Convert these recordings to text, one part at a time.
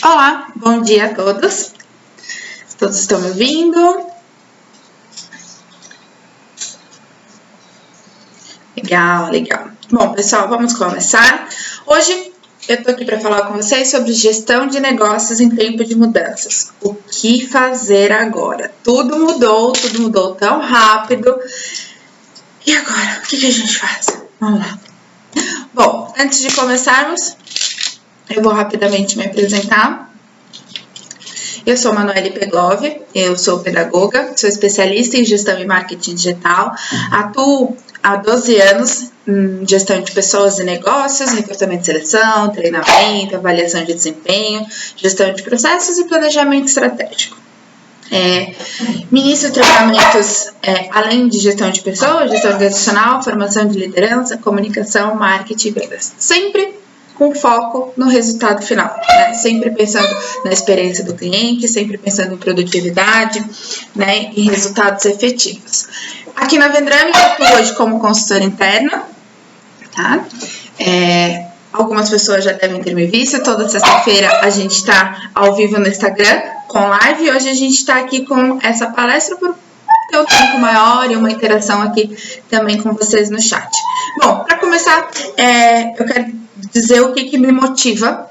Olá, bom dia a todos. Todos estão me ouvindo? Legal, legal. Bom, pessoal, vamos começar. Hoje eu tô aqui para falar com vocês sobre gestão de negócios em tempo de mudanças. O que fazer agora? Tudo mudou tão rápido. E agora, o que a gente faz? Vamos lá. Bom, antes de começarmos, eu vou rapidamente me apresentar. Eu sou Manoele Peglov, eu sou pedagoga, sou especialista em gestão e marketing digital, atuo há 12 anos em gestão de pessoas e negócios, recrutamento e seleção, treinamento, avaliação de desempenho, gestão de processos e planejamento estratégico. Ministro treinamentos além de gestão de pessoas, gestão organizacional, formação de liderança, comunicação, marketing e vendas. Sempre com foco no resultado final, né? Sempre pensando na experiência do cliente, sempre pensando em produtividade, né? Em resultados efetivos. Aqui na Vendrame eu atuo hoje como consultora interna, tá? Algumas pessoas já devem ter me visto, toda sexta-feira a gente está ao vivo no Instagram com live e hoje a gente está aqui com essa palestra por ter um tempo maior e uma interação aqui também com vocês no chat. Bom, para começar, eu quero dizer o que me motiva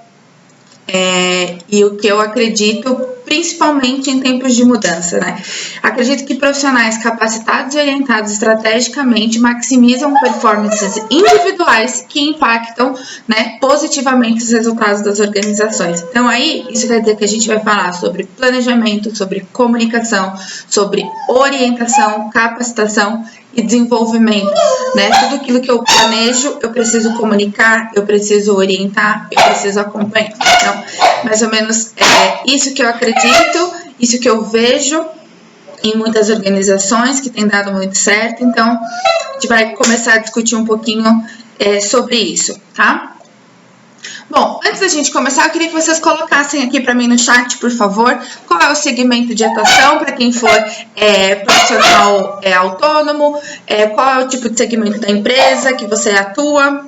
e o que eu acredito, principalmente em tempos de mudança, né? Acredito que profissionais capacitados e orientados estrategicamente maximizam performances individuais que impactam, né, positivamente os resultados das organizações. Então aí, isso quer dizer que a gente vai falar sobre planejamento, sobre comunicação, sobre orientação, capacitação e desenvolvimento, né? Tudo aquilo que eu planejo, eu preciso comunicar, eu preciso orientar, eu preciso acompanhar. Então, mais ou menos isso que eu acredito, isso que eu vejo em muitas organizações que tem dado muito certo. Então, a gente vai começar a discutir um pouquinho sobre isso, tá? Bom, antes da gente começar, eu queria que vocês colocassem aqui para mim no chat, por favor, qual é o segmento de atuação para quem for profissional autônomo, qual é o tipo de segmento da empresa que você atua,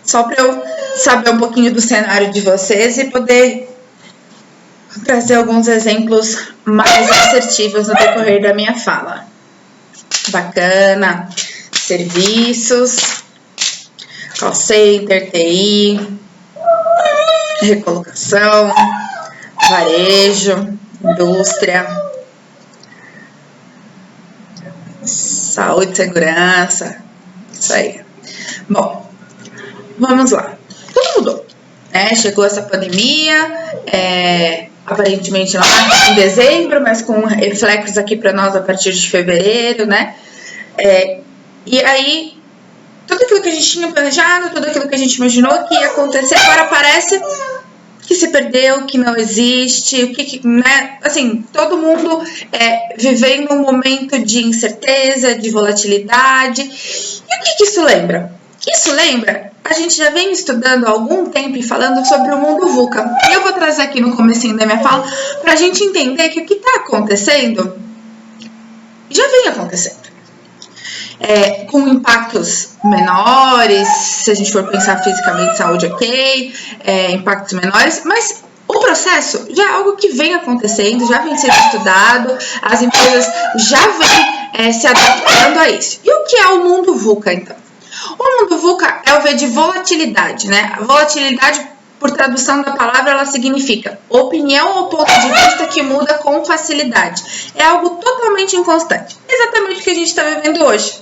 só para eu saber um pouquinho do cenário de vocês e poder trazer alguns exemplos mais assertivos no decorrer da minha fala. Bacana. Serviços, call center, TI, recolocação, varejo, indústria, saúde e segurança, isso aí. Bom, vamos lá. Tudo mudou, né? Chegou essa pandemia, aparentemente lá em dezembro, mas com reflexos aqui para nós a partir de fevereiro, né? E aí, tudo aquilo que a gente tinha planejado, tudo aquilo que a gente imaginou que ia acontecer, agora parece que se perdeu, que não existe, né? Assim, todo mundo vivendo um momento de incerteza, de volatilidade. E o que isso lembra? Isso lembra, a gente já vem estudando há algum tempo e falando sobre o mundo VUCA. E eu vou trazer aqui no comecinho da minha fala para a gente entender que o que está acontecendo já vem acontecendo. Com impactos menores, se a gente for pensar fisicamente, saúde, ok, impactos menores, mas o processo já é algo que vem acontecendo, já vem sendo estudado, as empresas já vêm se adaptando a isso. E o que é o mundo VUCA, então? O mundo VUCA é o V de volatilidade, né? A volatilidade, por tradução da palavra, ela significa opinião ou ponto de vista que muda com facilidade. É algo totalmente inconstante. Exatamente o que a gente está vivendo hoje,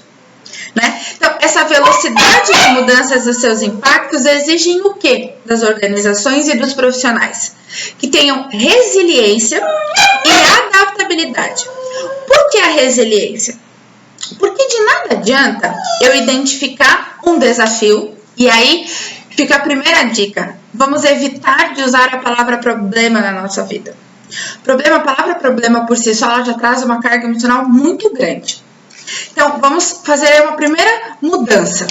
né? Então, essa velocidade de mudanças dos seus impactos exigem o quê? Das organizações e dos profissionais? Que tenham resiliência e adaptabilidade. Por que a resiliência? Porque de nada adianta eu identificar um desafio e aí fica a primeira dica. Vamos evitar de usar a palavra problema na nossa vida. A palavra problema por si só ela já traz uma carga emocional muito grande. Então, vamos fazer uma primeira mudança.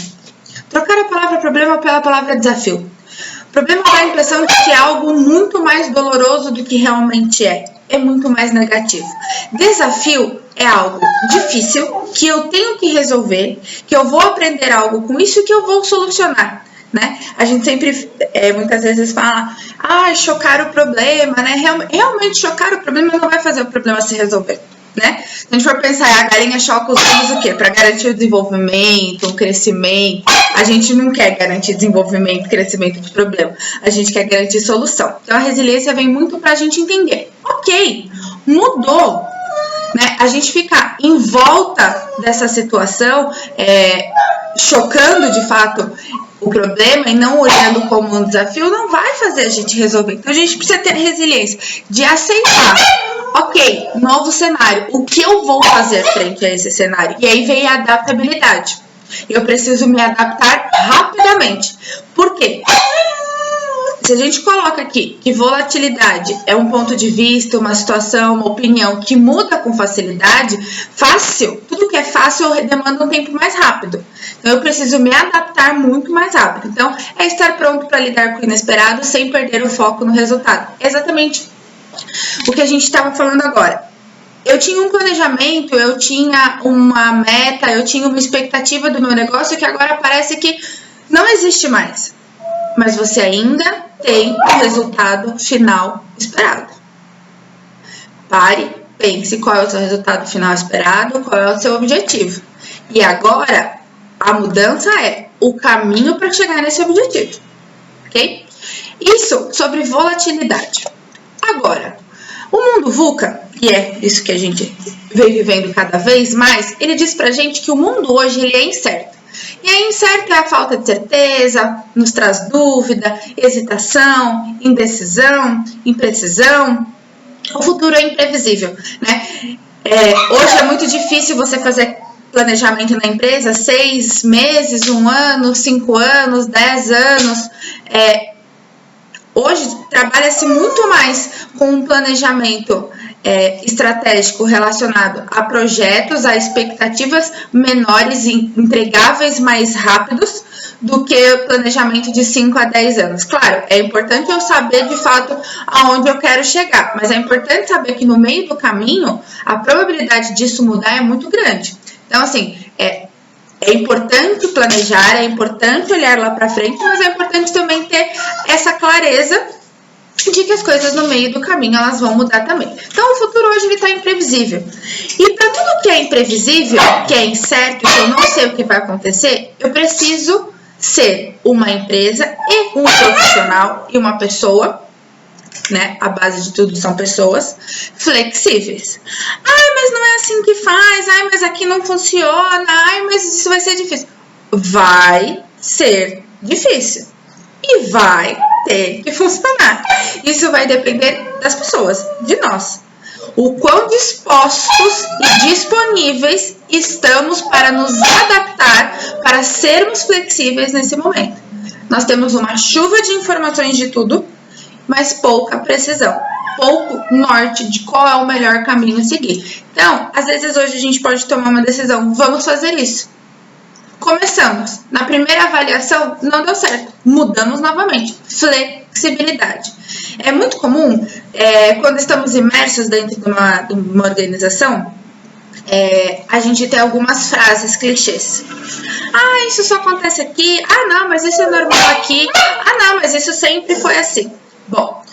Trocar a palavra problema pela palavra desafio. Problema dá a impressão de que é algo muito mais doloroso do que realmente é muito mais negativo. Desafio é algo difícil, que eu tenho que resolver, que eu vou aprender algo com isso e que eu vou solucionar. né? A gente sempre, muitas vezes fala, chocar o problema, né? Realmente chocar o problema não vai fazer o problema se resolver, né? Se a gente for pensar, a galinha choca os ovos o quê? Para garantir o desenvolvimento, o crescimento. A gente não quer garantir desenvolvimento, crescimento de problema. A gente quer garantir solução. Então, a resiliência vem muito para a gente entender. Ok, mudou, né? A gente ficar em volta dessa situação, chocando de fato o problema e não olhando como um desafio, não vai fazer a gente resolver. Então, a gente precisa ter resiliência de aceitar. Ok, novo cenário. O que eu vou fazer frente a esse cenário? E aí vem a adaptabilidade. Eu preciso me adaptar rapidamente. Por quê? Se a gente coloca aqui que volatilidade é um ponto de vista, uma situação, uma opinião que muda com facilidade, fácil, tudo que é fácil demanda um tempo mais rápido. Então, eu preciso me adaptar muito mais rápido. Então, é estar pronto para lidar com o inesperado sem perder o foco no resultado. É exatamente o que a gente estava falando agora. Eu tinha um planejamento, eu tinha uma meta, eu tinha uma expectativa do meu negócio que agora parece que não existe mais. Mas você ainda tem o resultado final esperado. Pare, pense qual é o seu resultado final esperado, qual é o seu objetivo. E agora, a mudança é o caminho para chegar nesse objetivo. Ok? Isso sobre volatilidade. Agora, o mundo VUCA, e é isso que a gente vem vivendo cada vez mais, ele diz pra gente que o mundo hoje ele é incerto. E a incerto é a falta de certeza, nos traz dúvida, hesitação, indecisão, imprecisão. O futuro é imprevisível, né? Hoje é muito difícil você fazer planejamento na empresa, 6 meses, 1 ano, 5 anos, 10 anos. Hoje trabalha-se muito mais com um planejamento estratégico relacionado a projetos, a expectativas menores e entregáveis mais rápidos do que o planejamento de 5 a 10 anos. Claro, é importante eu saber de fato aonde eu quero chegar, mas é importante saber que no meio do caminho a probabilidade disso mudar é muito grande. Então, assim, é importante planejar, é importante olhar lá para frente, mas é importante também ter essa clareza de que as coisas no meio do caminho elas vão mudar também. Então, o futuro hoje está imprevisível. E para tudo que é imprevisível, que é incerto, que eu não sei o que vai acontecer, eu preciso ser uma empresa e um profissional e uma pessoa, né? A base de tudo são pessoas flexíveis. Mas não é assim que faz. Mas aqui não funciona. Mas isso vai ser difícil. Vai ser difícil. E vai ter que funcionar. Isso vai depender das pessoas, de nós. O quão dispostos e disponíveis estamos para nos adaptar, para sermos flexíveis nesse momento. Nós temos uma chuva de informações de tudo, mas pouca precisão, pouco norte de qual é o melhor caminho a seguir. Então, às vezes hoje a gente pode tomar uma decisão, vamos fazer isso. Começamos. Na primeira avaliação, não deu certo. Mudamos novamente. Flexibilidade. É muito comum, quando estamos imersos dentro de uma organização, a gente ter algumas frases clichês. Isso só acontece aqui. Não, mas isso é normal aqui. Não, mas isso sempre foi assim. Bom,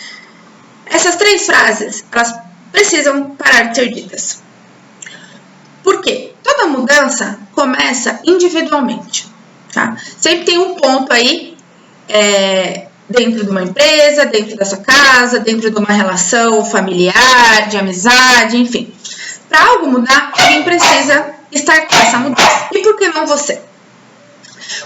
essas 3 frases, elas precisam parar de ser ditas. Por quê? Toda mudança começa individualmente, tá? Sempre tem um ponto aí, dentro de uma empresa, dentro da sua casa, dentro de uma relação familiar, de amizade, enfim. Para algo mudar, alguém precisa estar com essa mudança. E por que não você?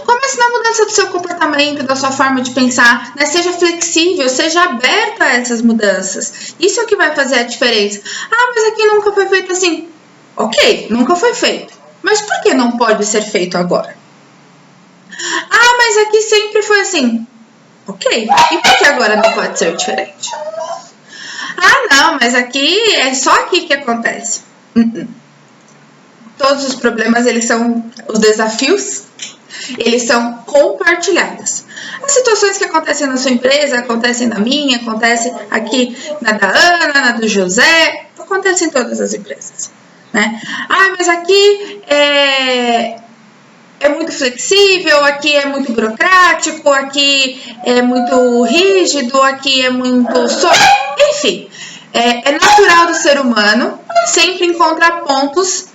Comece na mudança do seu comportamento, da sua forma de pensar, né? Seja flexível, seja aberto a essas mudanças. Isso é o que vai fazer a diferença. Mas aqui nunca foi feito assim. Ok, nunca foi feito. Mas por que não pode ser feito agora? Mas aqui sempre foi assim. Ok, e por que agora não pode ser diferente? Não, mas aqui é só aqui que acontece. Todos os problemas, os desafios, eles são compartilhados. As situações que acontecem na sua empresa, acontecem na minha, acontecem aqui na da Ana, na do José, acontecem em todas as empresas, né? Mas aqui é muito flexível, aqui é muito burocrático, aqui é muito rígido, aqui é muito... Enfim, é natural do ser humano sempre encontrar pontos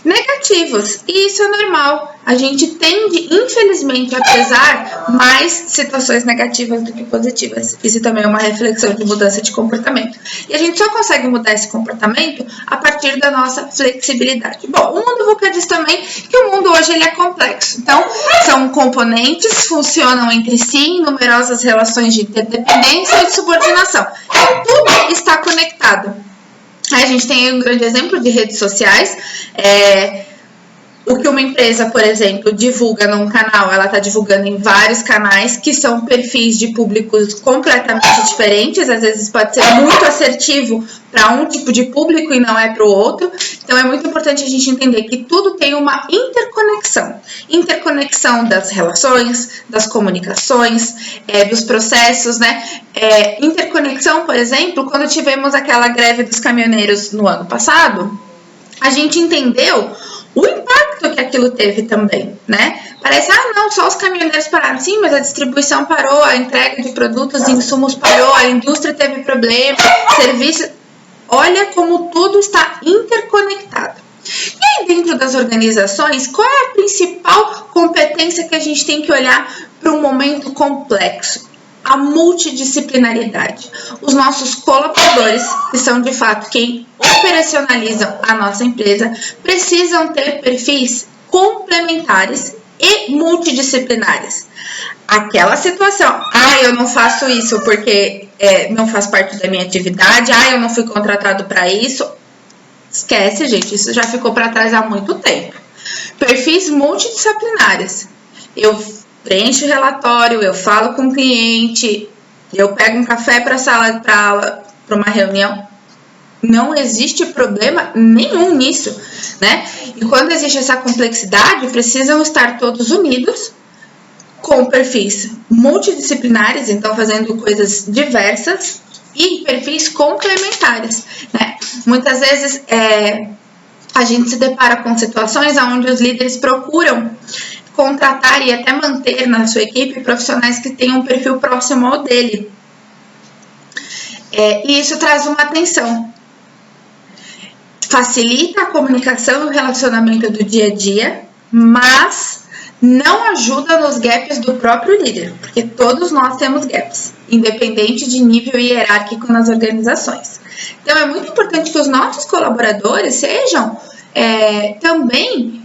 negativos, e isso é normal. A gente tende, infelizmente, a pesar mais situações negativas do que positivas. Isso também é uma reflexão de mudança de comportamento. E a gente só consegue mudar esse comportamento a partir da nossa flexibilidade. Bom, o mundo VUCA diz também que o mundo hoje ele é complexo. Então, são componentes, funcionam entre si em numerosas relações de interdependência e de subordinação. Então, tudo está conectado. A gente tem um grande exemplo de redes sociais. O que uma empresa, por exemplo, divulga num canal, ela está divulgando em vários canais que são perfis de públicos completamente diferentes. Às vezes pode ser muito assertivo para um tipo de público e não é para o outro. Então é muito importante a gente entender que tudo tem uma interconexão. Interconexão das relações, das comunicações, dos processos, né? Interconexão, por exemplo, quando tivemos aquela greve dos caminhoneiros no ano passado, a gente entendeu o impacto que aquilo teve também, né? Parece, não, só os caminhoneiros pararam. Sim, mas a distribuição parou, a entrega de produtos e insumos parou, a indústria teve problema, serviço... Olha como tudo está interconectado. E aí dentro das organizações, qual é a principal competência que a gente tem que olhar para um momento complexo? A multidisciplinaridade. Os nossos colaboradores, que são de fato quem operacionalizam a nossa empresa, precisam ter perfis complementares e multidisciplinares. Aquela situação, eu não faço isso porque não faz parte da minha atividade, eu não fui contratado para isso. Esquece, gente, isso já ficou para trás há muito tempo. Perfis multidisciplinares. Eu preencho o relatório, eu falo com o cliente, eu pego um café para a sala de aula, para uma reunião. Não existe problema nenhum nisso, né? E quando existe essa complexidade, precisam estar todos unidos com perfis multidisciplinares, então fazendo coisas diversas, e perfis complementares, né? Muitas vezes a gente se depara com situações onde os líderes procuram contratar e até manter na sua equipe profissionais que tenham um perfil próximo ao dele. E isso traz uma tensão. Facilita a comunicação e o relacionamento do dia a dia, mas não ajuda nos gaps do próprio líder, porque todos nós temos gaps, independente de nível hierárquico nas organizações. Então, é muito importante que os nossos colaboradores sejam também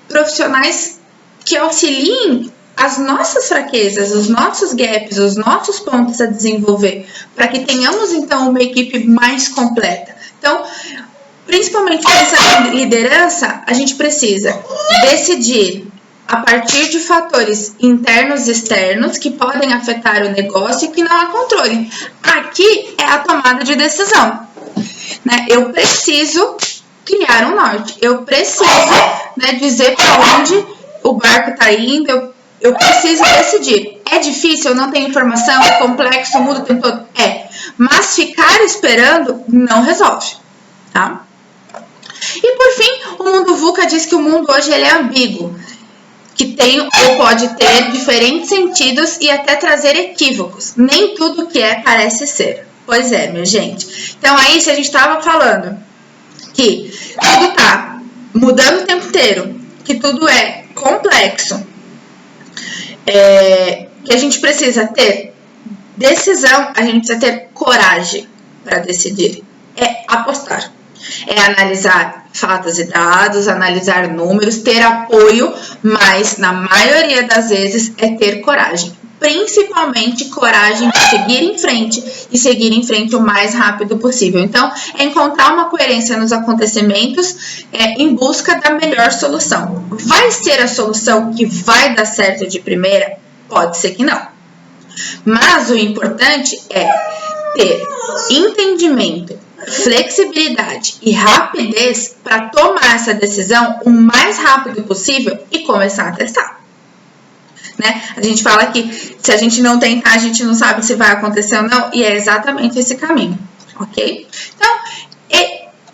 profissionais que auxiliem as nossas fraquezas, os nossos gaps, os nossos pontos a desenvolver, para que tenhamos, então, uma equipe mais completa. Então, principalmente pensando em liderança, a gente precisa decidir a partir de fatores internos e externos que podem afetar o negócio e que não há controle. Aqui é a tomada de decisão, né? Eu preciso criar um norte, eu preciso, né, dizer para onde o barco está indo, eu preciso decidir. É difícil, eu não tenho informação, é complexo, muda o tempo todo. Mas ficar esperando não resolve, tá? E por fim, o mundo VUCA diz que o mundo hoje ele é ambíguo, que tem ou pode ter diferentes sentidos e até trazer equívocos. Nem tudo que parece ser. Pois é, minha gente. Então aí, se a gente estava falando que tudo está mudando o tempo inteiro, que tudo é complexo, que a gente precisa ter decisão, a gente precisa ter coragem para decidir. Apostar. Analisar fatos e dados, analisar números, ter apoio, mas na maioria das vezes é ter coragem. Principalmente coragem de seguir em frente e seguir em frente o mais rápido possível. Então, é encontrar uma coerência nos acontecimentos em busca da melhor solução. Vai ser a solução que vai dar certo de primeira? Pode ser que não. Mas o importante é ter entendimento, flexibilidade e rapidez para tomar essa decisão o mais rápido possível e começar a testar. Né? A gente fala que se a gente não tentar, a gente não sabe se vai acontecer ou não, e é exatamente esse caminho, ok? Então,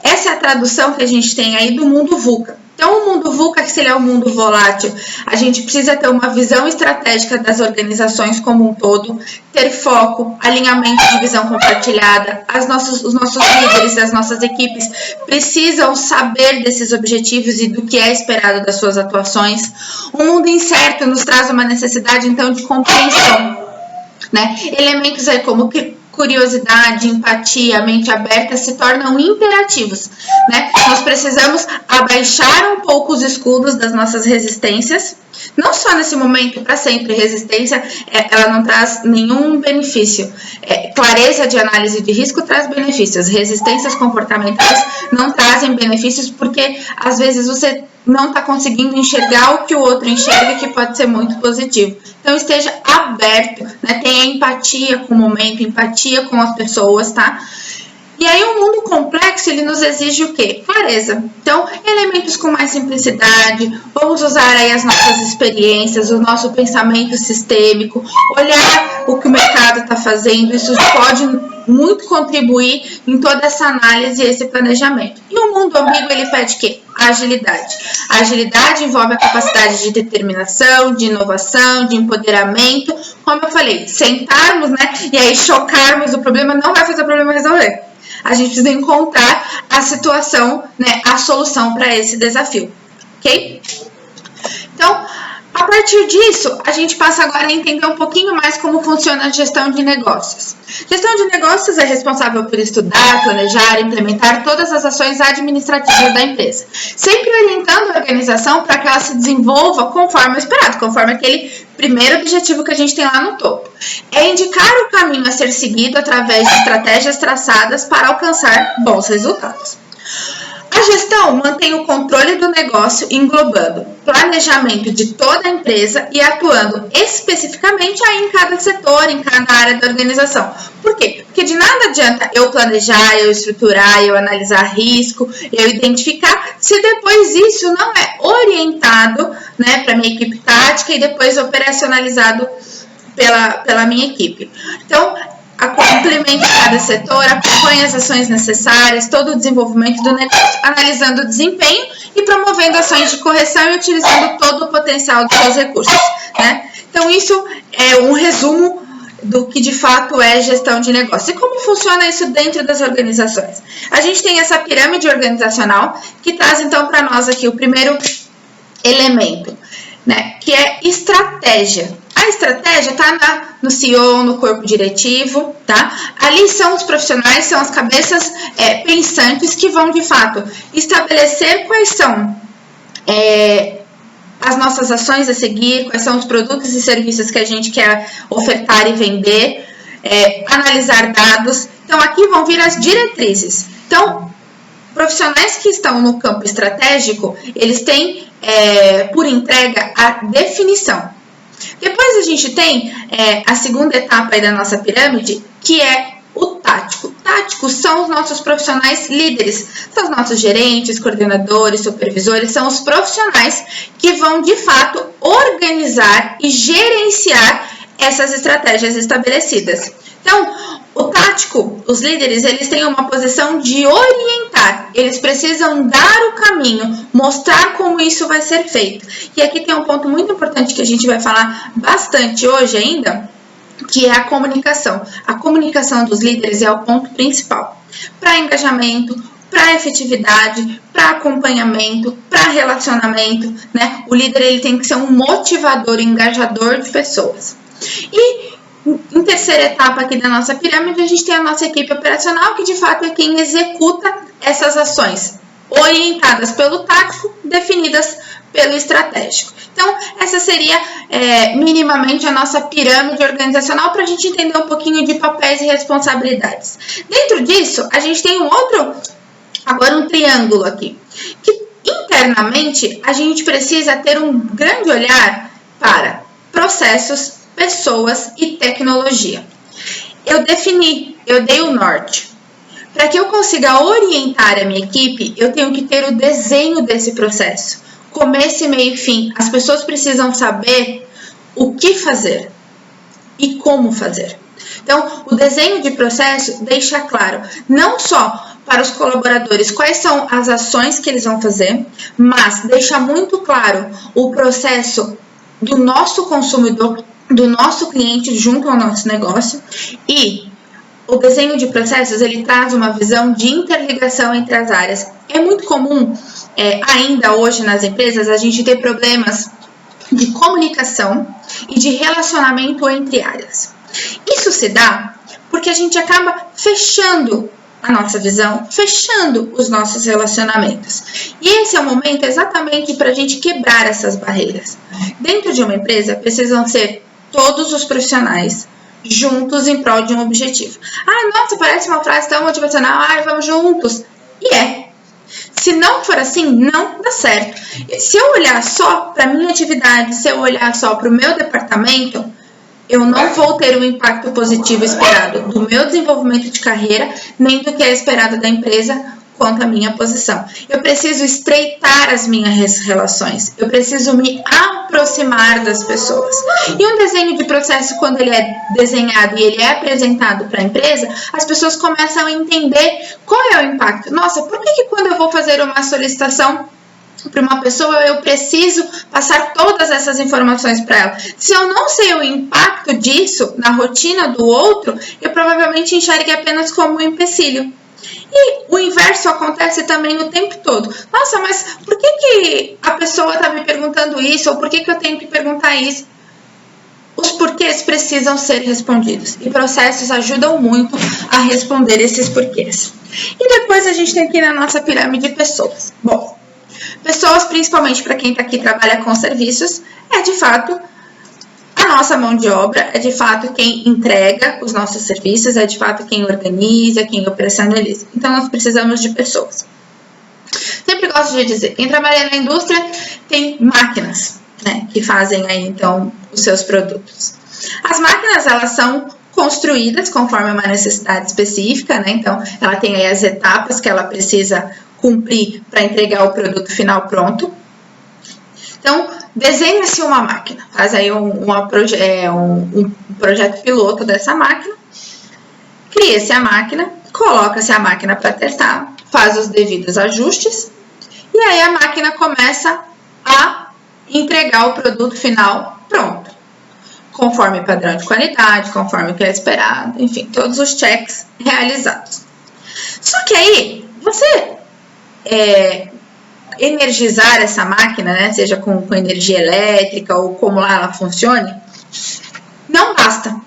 essa é a tradução que a gente tem aí do mundo VUCA. Então, Então, o mundo VUCA, que ele é um mundo volátil, a gente precisa ter uma visão estratégica das organizações como um todo, ter foco, alinhamento de visão compartilhada. Os nossos líderes, as nossas equipes precisam saber desses objetivos e do que é esperado das suas atuações. Um mundo incerto nos traz uma necessidade, então, de compreensão, né? Elementos aí como curiosidade, empatia, mente aberta se tornam imperativos, né? Nós precisamos abaixar um pouco os escudos das nossas resistências, não só nesse momento, para sempre. Resistência, ela não traz nenhum benefício. Clareza de análise de risco traz benefícios. Resistências comportamentais não trazem benefícios porque, às vezes, você não está conseguindo enxergar o que o outro enxerga, que pode ser muito positivo. Então, esteja aberto, né? Tenha empatia com o momento, empatia com as pessoas, tá? E aí, um mundo complexo, ele nos exige o quê? Clareza. Então, elementos com mais simplicidade, vamos usar aí as nossas experiências, o nosso pensamento sistêmico, olhar o que o mercado está fazendo, isso pode muito contribuir em toda essa análise e esse planejamento. E o mundo ambíguo, ele pede o quê? Agilidade. A agilidade envolve a capacidade de determinação, de inovação, de empoderamento. Como eu falei, sentarmos, né, e aí chocarmos o problema não vai fazer o problema resolver. A gente precisa encontrar a situação, né, a solução para esse desafio, ok? Então, a partir disso, a gente passa agora a entender um pouquinho mais como funciona a gestão de negócios. Gestão de negócios é responsável por estudar, planejar, implementar todas as ações administrativas da empresa, sempre orientando a organização para que ela se desenvolva conforme o esperado, conforme aquele primeiro objetivo que a gente tem lá no topo. É indicar o caminho a ser seguido através de estratégias traçadas para alcançar bons resultados. A gestão mantém o controle do negócio, englobando planejamento de toda a empresa e atuando especificamente aí em cada setor, em cada área da organização. Por quê? Porque de nada adianta eu planejar, eu estruturar, eu analisar risco, eu identificar, se depois isso não é orientado, né, para a minha equipe tática e depois operacionalizado pela minha equipe. Então, complementa cada setor, acompanha as ações necessárias, todo o desenvolvimento do negócio, analisando o desempenho e promovendo ações de correção e utilizando todo o potencial dos seus recursos, né? Então, isso é um resumo do que de fato é gestão de negócio. E como funciona isso dentro das organizações? A gente tem essa pirâmide organizacional que traz então para nós aqui o primeiro elemento, né, que é estratégia. A estratégia está no CEO, no corpo diretivo, tá? Ali são os profissionais, são as cabeças pensantes que vão, de fato, estabelecer quais são as nossas ações a seguir, quais são os produtos e serviços que a gente quer ofertar e vender, analisar dados. Então, aqui vão vir as diretrizes. Então, profissionais que estão no campo estratégico, eles têm, por entrega, a definição. Depois a gente tem a segunda etapa aí da nossa pirâmide, que é o tático. Táticos são os nossos profissionais líderes, são os nossos gerentes, coordenadores, supervisores, são os profissionais que vão, de fato, organizar e gerenciar essas estratégias estabelecidas. Então, o tático, os líderes, eles têm uma posição de orientar, eles precisam dar o caminho, mostrar como isso vai ser feito. E aqui tem um ponto muito importante que a gente vai falar bastante hoje ainda, que é a comunicação. A comunicação dos líderes é o ponto principal para engajamento, para efetividade, para acompanhamento, para relacionamento, né? O líder, ele tem que ser um motivador, engajador de pessoas. E em terceira etapa aqui da nossa pirâmide, a gente tem a nossa equipe operacional, que de fato é quem executa essas ações, orientadas pelo tático, definidas pelo estratégico. Então, essa seria minimamente a nossa pirâmide organizacional, para a gente entender um pouquinho de papéis e responsabilidades. Dentro disso, a gente tem agora um triângulo aqui, que internamente a gente precisa ter um grande olhar para processos, pessoas e tecnologia. Eu dei o norte. Para que eu consiga orientar a minha equipe, eu tenho que ter o desenho desse processo. Começo, meio e fim. As pessoas precisam saber o que fazer e como fazer. Então, o desenho de processo deixa claro não só para os colaboradores quais são as ações que eles vão fazer, mas deixa muito claro o processo do nosso consumidor, do nosso cliente junto ao nosso negócio. E o desenho de processos, ele traz uma visão de interligação entre as áreas. É muito comum, ainda hoje nas empresas, a gente ter problemas de comunicação e de relacionamento entre áreas. Isso se dá porque a gente acaba fechando a nossa visão, fechando os nossos relacionamentos. E esse é o momento exatamente para a gente quebrar essas barreiras. Dentro de uma empresa, precisam ser todos os profissionais juntos em prol de um objetivo. Ah, nossa, parece uma frase tão motivacional. Ah, vamos juntos. E é. Se não for assim, não dá certo. Se eu olhar só para a minha atividade, se eu olhar só para o meu departamento, eu não vou ter o impacto positivo esperado do meu desenvolvimento de carreira, nem do que é esperado da empresa quanto à minha posição. Eu preciso estreitar as minhas relações, eu preciso me aproximar das pessoas. E um desenho de processo, quando ele é desenhado e ele é apresentado para a empresa, as pessoas começam a entender qual é o impacto. Nossa, por que quando eu vou fazer uma solicitação para uma pessoa, eu preciso passar todas essas informações para ela? Se eu não sei o impacto disso na rotina do outro, eu provavelmente enxergue apenas como um empecilho. E o inverso acontece também o tempo todo. Nossa, mas por que a pessoa está me perguntando isso? Ou por que eu tenho que perguntar isso? Os porquês precisam ser respondidos. E processos ajudam muito a responder esses porquês. E depois a gente tem aqui na nossa pirâmide pessoas. Bom, pessoas, principalmente para quem está aqui e trabalha com serviços, é de fato a nossa mão de obra, é de fato quem entrega os nossos serviços, é de fato quem organiza, quem operacionaliza. Então, nós precisamos de pessoas. Sempre gosto de dizer, quem trabalha na indústria tem máquinas, né, que fazem aí, então, os seus produtos. As máquinas, elas são construídas conforme uma necessidade específica, né, então, ela tem aí as etapas que ela precisa cumprir para entregar o produto final pronto. Então, desenha-se uma máquina, faz aí um projeto piloto dessa máquina, cria-se a máquina, coloca-se a máquina para testar, faz os devidos ajustes, e aí a máquina começa a entregar o produto final pronto, conforme padrão de qualidade, conforme o que é esperado, enfim, todos os checks realizados. Só que aí, você energizar essa máquina, né, seja com energia elétrica ou como lá ela funcione, não basta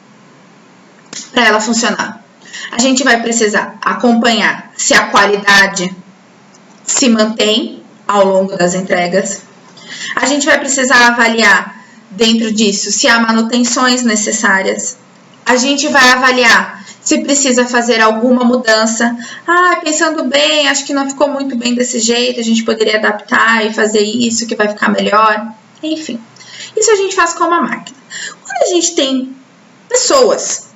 para ela funcionar. A gente vai precisar acompanhar se a qualidade se mantém ao longo das entregas. A gente vai precisar avaliar dentro disso se há manutenções necessárias. A gente vai avaliar se precisa fazer alguma mudança. Ah, pensando bem, acho que não ficou muito bem desse jeito, a gente poderia adaptar e fazer isso que vai ficar melhor. Enfim, isso a gente faz com uma máquina. Quando a gente tem pessoas,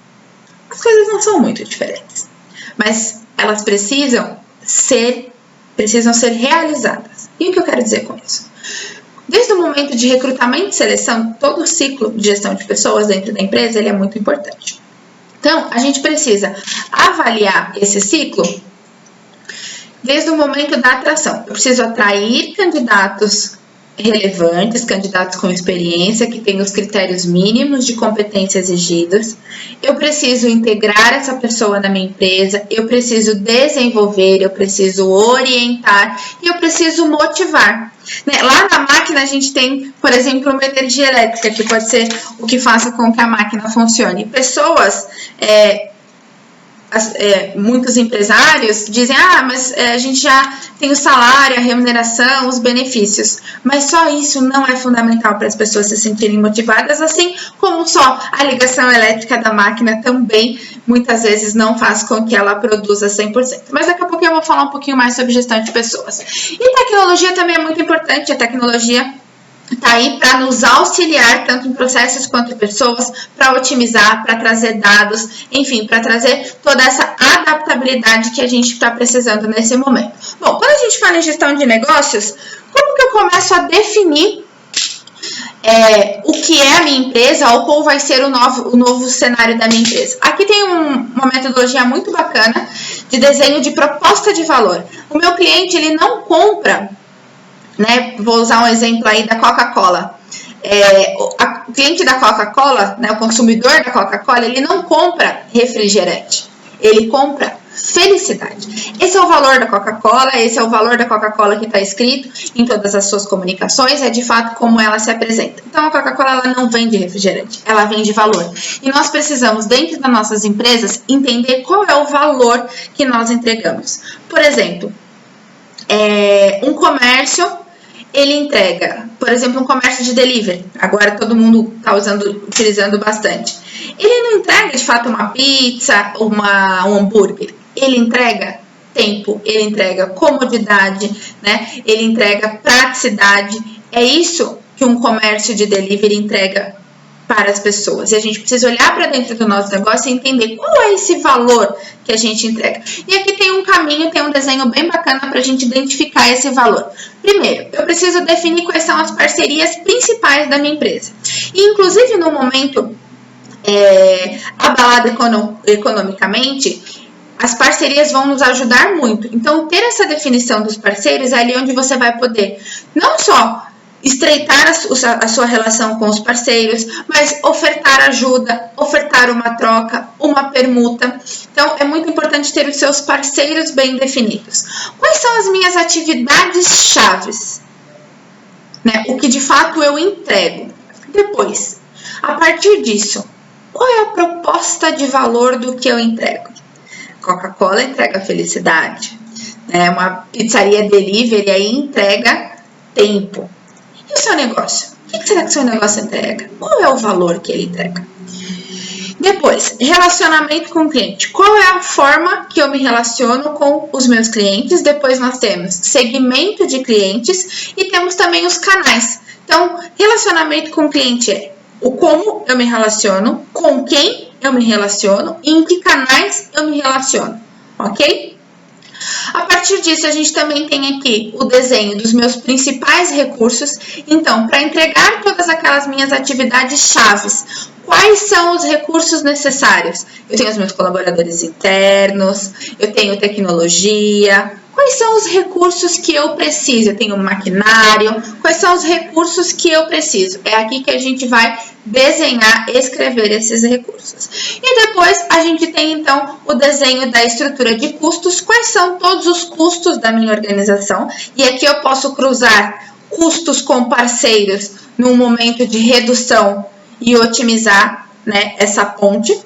as coisas não são muito diferentes, mas elas precisam ser realizadas. E o que eu quero dizer com isso? Desde o momento de recrutamento e seleção, todo o ciclo de gestão de pessoas dentro da empresa, ele é muito importante. Então, a gente precisa avaliar esse ciclo desde o momento da atração. Eu preciso atrair candidatos relevantes, candidatos com experiência, que tenham os critérios mínimos de competência exigidos. Eu preciso integrar essa pessoa na minha empresa, eu preciso desenvolver, eu preciso orientar e eu preciso motivar. Lá na máquina a gente tem, por exemplo, uma energia elétrica, que pode ser o que faça com que a máquina funcione. Pessoas, muitos empresários dizem, mas a gente já tem o salário, a remuneração, os benefícios. Mas só isso não é fundamental para as pessoas se sentirem motivadas, assim como só a ligação elétrica da máquina também muitas vezes não faz com que ela produza 100%. Mas daqui a pouco eu vou falar um pouquinho mais sobre gestão de pessoas. E tecnologia também é muito importante. A tecnologia está aí para nos auxiliar tanto em processos quanto em pessoas, para otimizar, para trazer dados, enfim, para trazer toda essa adaptabilidade que a gente está precisando nesse momento. Bom, quando a gente fala em gestão de negócios, como que eu começo a definir o que é a minha empresa ou qual vai ser o novo cenário da minha empresa. Aqui tem uma metodologia muito bacana de desenho de proposta de valor. O meu cliente, ele não compra, né? Vou usar um exemplo aí da Coca-Cola. O cliente da Coca-Cola, né, o consumidor da Coca-Cola, ele não compra refrigerante, ele compra felicidade. Esse é o valor da Coca-Cola, esse é o valor da Coca-Cola que está escrito em todas as suas comunicações, é de fato como ela se apresenta. Então a Coca-Cola, ela não vende refrigerante, ela vende valor. E nós precisamos, dentro das nossas empresas, entender qual é o valor que nós entregamos. Por exemplo, um comércio, ele entrega, por exemplo, um comércio de delivery. Agora todo mundo está utilizando bastante. Ele não entrega, de fato, uma pizza, um hambúrguer. Ele entrega tempo, ele entrega comodidade, né? Ele entrega praticidade. É isso que um comércio de delivery entrega para as pessoas. E a gente precisa olhar para dentro do nosso negócio e entender qual é esse valor que a gente entrega. E aqui tem um caminho, tem um desenho bem bacana para a gente identificar esse valor. Primeiro, eu preciso definir quais são as parcerias principais da minha empresa. E, inclusive, no momento abalado economicamente, as parcerias vão nos ajudar muito. Então, ter essa definição dos parceiros é ali onde você vai poder não só estreitar a sua relação com os parceiros, mas ofertar ajuda, ofertar uma troca, uma permuta. Então, é muito importante ter os seus parceiros bem definidos. Quais são as minhas atividades chaves? Né? O que de fato eu entrego. Depois, a partir disso, qual é a proposta de valor do que eu entrego? Coca-Cola entrega felicidade. Uma pizzaria delivery aí entrega tempo. E o seu negócio? O que será que o seu negócio entrega? Qual é o valor que ele entrega? Depois, relacionamento com o cliente. Qual é a forma que eu me relaciono com os meus clientes? Depois nós temos segmento de clientes e temos também os canais. Então, relacionamento com o cliente é o como eu me relaciono, com quem eu me relaciono e em que canais eu me relaciono, ok? A partir disso, a gente também tem aqui o desenho dos meus principais recursos. Então, para entregar todas aquelas minhas atividades chaves, quais são os recursos necessários? Eu tenho os meus colaboradores internos, eu tenho tecnologia. Quais são os recursos que eu preciso? Eu tenho maquinário. Quais são os recursos que eu preciso? É aqui que a gente vai desenhar, escrever esses recursos. E depois a gente tem então o desenho da estrutura de custos. Quais são todos os custos da minha organização? E aqui eu posso cruzar custos com parceiros num momento de redução e otimizar, né, essa ponte.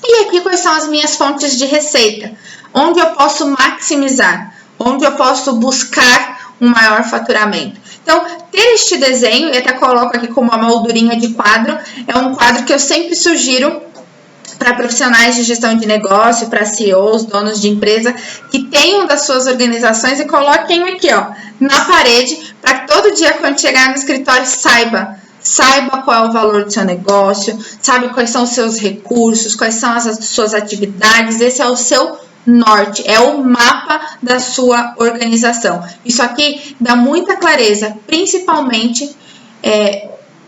E aqui quais são as minhas fontes de receita? Onde eu posso maximizar? Onde eu posso buscar um maior faturamento? Então, ter este desenho, e até coloco aqui como uma moldurinha de quadro, é um quadro que eu sempre sugiro para profissionais de gestão de negócio, para CEOs, donos de empresa, que tenham das suas organizações e coloquem aqui, ó, na parede, para que todo dia, quando chegar no escritório, saiba qual é o valor do seu negócio, sabe quais são os seus recursos, quais são as suas atividades. Esse é o seu norte, é o mapa da sua organização. Isso aqui dá muita clareza, principalmente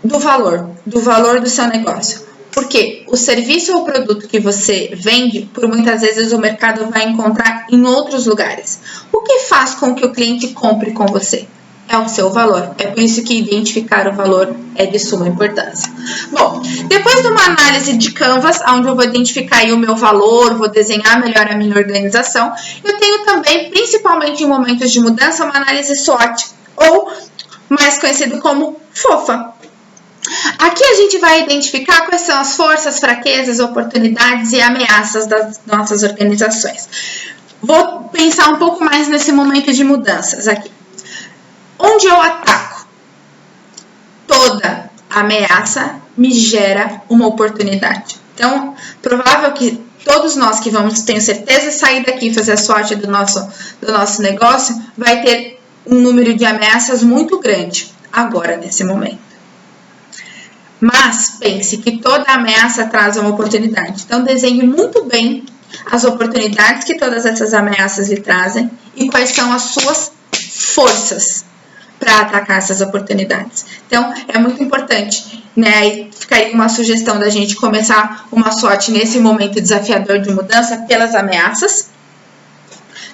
do valor do seu negócio. Porque o serviço ou produto que você vende, por muitas vezes o mercado vai encontrar em outros lugares. O que faz com que o cliente compre com você? É o seu valor. É por isso que identificar o valor é de suma importância. Bom, depois de uma análise de Canvas, onde eu vou identificar aí o meu valor, vou desenhar melhor a minha organização, eu tenho também, principalmente em momentos de mudança, uma análise SWOT, ou mais conhecido como FOFA. Aqui a gente vai identificar quais são as forças, fraquezas, oportunidades e ameaças das nossas organizações. Vou pensar um pouco mais nesse momento de mudanças aqui. Onde eu ataco? Toda ameaça me gera uma oportunidade. Então, provável que todos nós que vamos, tenho certeza, sair daqui e fazer a SWOT do nosso negócio, vai ter um número de ameaças muito grande agora, nesse momento. Mas pense que toda ameaça traz uma oportunidade. Então, desenhe muito bem as oportunidades que todas essas ameaças lhe trazem e quais são as suas forças. para atacar essas oportunidades. Então, é muito importante, né? E fica aí uma sugestão da gente começar uma SWOT nesse momento desafiador de mudança pelas ameaças.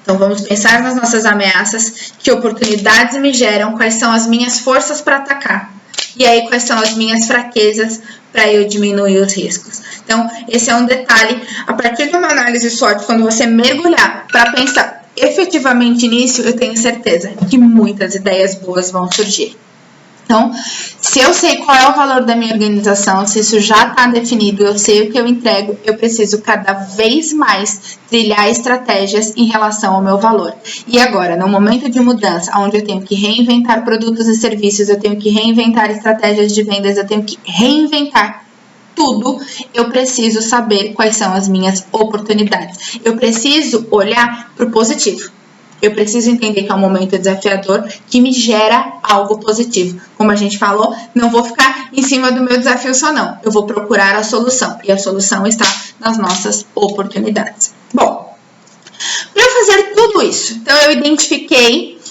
Então, vamos pensar nas nossas ameaças, que oportunidades me geram, quais são as minhas forças para atacar. E aí, quais são as minhas fraquezas para eu diminuir os riscos. Então, esse é um detalhe. A partir de uma análise SWOT, quando você mergulhar para pensar efetivamente nisso, eu tenho certeza que muitas ideias boas vão surgir. Então, se eu sei qual é o valor da minha organização, se isso já está definido, eu sei o que eu entrego, eu preciso cada vez mais trilhar estratégias em relação ao meu valor. E agora, no momento de mudança, onde eu tenho que reinventar produtos e serviços, eu tenho que reinventar estratégias de vendas, eu tenho que reinventar tudo, eu preciso saber quais são as minhas oportunidades. Eu preciso olhar para o positivo. Eu preciso entender que é um momento desafiador que me gera algo positivo. Como a gente falou, não vou ficar em cima do meu desafio só não. Eu vou procurar a solução. E a solução está nas nossas oportunidades. Bom, para eu fazer tudo isso, então eu identifiquei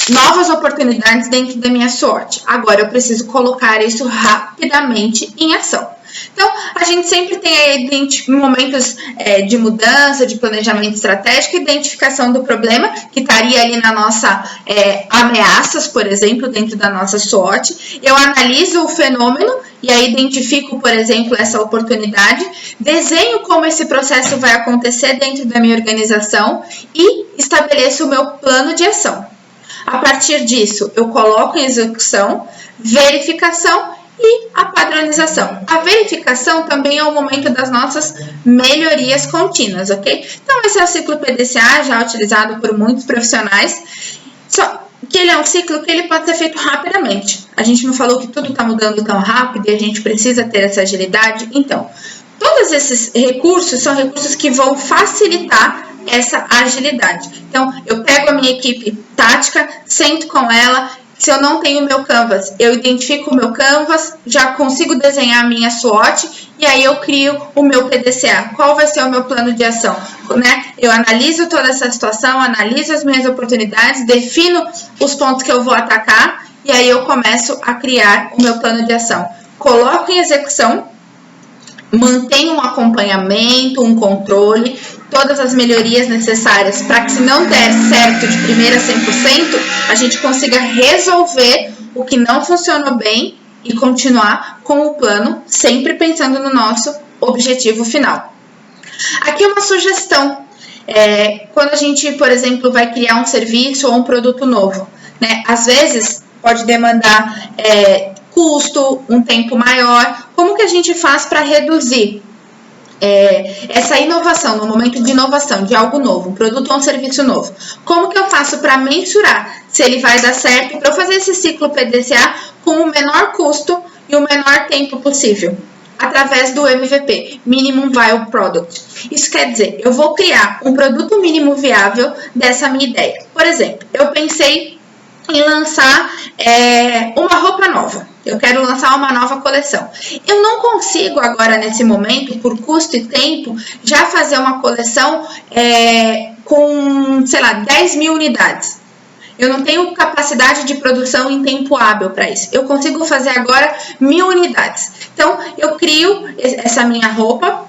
novas oportunidades dentro da minha SWOT. Agora eu preciso colocar isso rapidamente em ação. Então, a gente sempre tem aí momentos de mudança, de planejamento estratégico, identificação do problema, que estaria ali na nossa ameaças, por exemplo, dentro da nossa SWOT. Eu analiso o fenômeno e aí identifico, por exemplo, essa oportunidade, desenho como esse processo vai acontecer dentro da minha organização e estabeleço o meu plano de ação. A partir disso, eu coloco em execução, verificação e a padronização. A verificação também é o momento das nossas melhorias contínuas, ok? Então, esse é o ciclo PDCA, já utilizado por muitos profissionais, só que ele é um ciclo que ele pode ser feito rapidamente. A gente não falou que tudo está mudando tão rápido e a gente precisa ter essa agilidade. Então, todos esses recursos são recursos que vão facilitar essa agilidade. Então, eu pego a minha equipe tática, sento com ela. Se eu não tenho o meu Canvas, eu identifico o meu Canvas, já consigo desenhar a minha SWOT e aí eu crio o meu PDCA. Qual vai ser o meu plano de ação? Né? Eu analiso toda essa situação, analiso as minhas oportunidades, defino os pontos que eu vou atacar e aí eu começo a criar o meu plano de ação. Coloco em execução, mantenho um acompanhamento, um controle, todas as melhorias necessárias para que, se não der certo de primeira 100%, a gente consiga resolver o que não funcionou bem e continuar com o plano, sempre pensando no nosso objetivo final. Aqui uma sugestão, quando a gente, por exemplo, vai criar um serviço ou um produto novo, né? Às vezes pode demandar custo, um tempo maior. Como que a gente faz para reduzir essa inovação, no momento de inovação, de algo novo, um produto ou um serviço novo? Como que eu faço para mensurar se ele vai dar certo, para eu fazer esse ciclo PDCA com o menor custo e o menor tempo possível? Através do MVP, Minimum Viable Product. Isso quer dizer, eu vou criar um produto mínimo viável dessa minha ideia. Por exemplo, eu pensei em lançar uma roupa nova. Eu quero lançar uma nova coleção. Eu não consigo agora, nesse momento, por custo e tempo, já fazer uma coleção com, sei lá, 10 mil unidades. Eu não tenho capacidade de produção em tempo hábil para isso. Eu consigo fazer agora 1000 unidades. Então, eu crio essa minha roupa,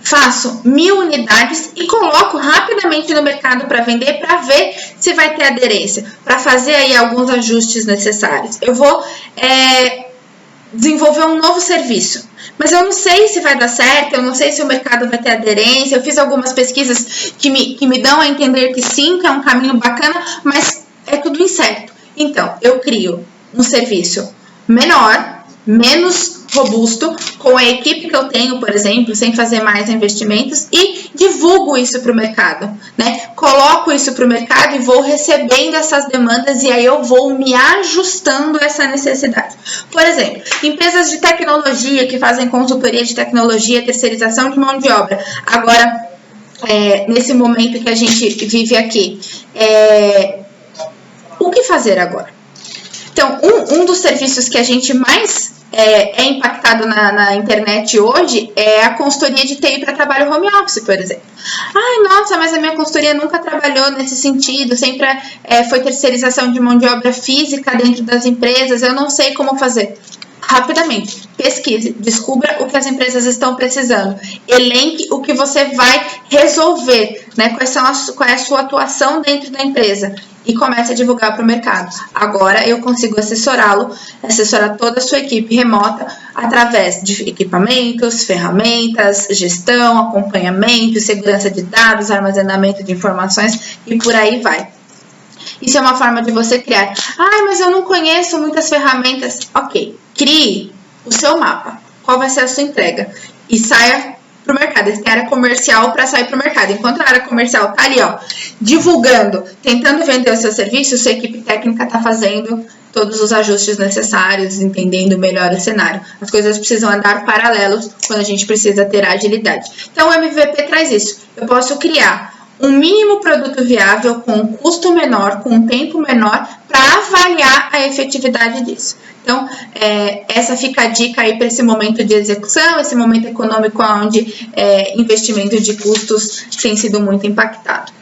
faço 1000 unidades e coloco rapidamente no mercado para vender, para ver se vai ter aderência, para fazer aí alguns ajustes necessários. Eu vou desenvolver um novo serviço, mas eu não sei se vai dar certo, eu não sei se o mercado vai ter aderência. Eu fiz algumas pesquisas que me dão a entender que sim, que é um caminho bacana, mas é tudo incerto. Então, eu crio um serviço menor, menos robusto, com a equipe que eu tenho, por exemplo, sem fazer mais investimentos, e divulgo isso para o mercado, né? Coloco isso para o mercado e vou recebendo essas demandas e aí eu vou me ajustando a essa necessidade. Por exemplo, empresas de tecnologia que fazem consultoria de tecnologia, terceirização de mão de obra. Agora, nesse momento que a gente vive aqui, o que fazer agora? Então, um dos serviços que a gente mais é impactado na internet hoje é a consultoria de TI para trabalho home office, por exemplo. Ai, nossa, mas a minha consultoria nunca trabalhou nesse sentido, sempre foi terceirização de mão de obra física dentro das empresas, eu não sei como fazer. Rapidamente, pesquise, descubra o que as empresas estão precisando, elenque o que você vai resolver, né? Qual é a sua atuação dentro da empresa e comece a divulgar para o mercado. Agora eu consigo assessorá-lo, assessorar toda a sua equipe remota através de equipamentos, ferramentas, gestão, acompanhamento, segurança de dados, armazenamento de informações e por aí vai. Isso é uma forma de você criar. Ai, mas eu não conheço muitas ferramentas. Ok, crie o seu mapa. Qual vai ser a sua entrega? E saia para o mercado. Esse tem área comercial para sair para o mercado. Enquanto a área comercial está ali, ó, divulgando, tentando vender o seu serviço, sua equipe técnica está fazendo todos os ajustes necessários, entendendo melhor o cenário. As coisas precisam andar paralelos quando a gente precisa ter agilidade. Então, o MVP traz isso. Eu posso criar um mínimo produto viável com um custo menor, com um tempo menor, para avaliar a efetividade disso. Então, essa fica a dica aí para esse momento de execução, esse momento econômico onde investimento de custos tem sido muito impactado.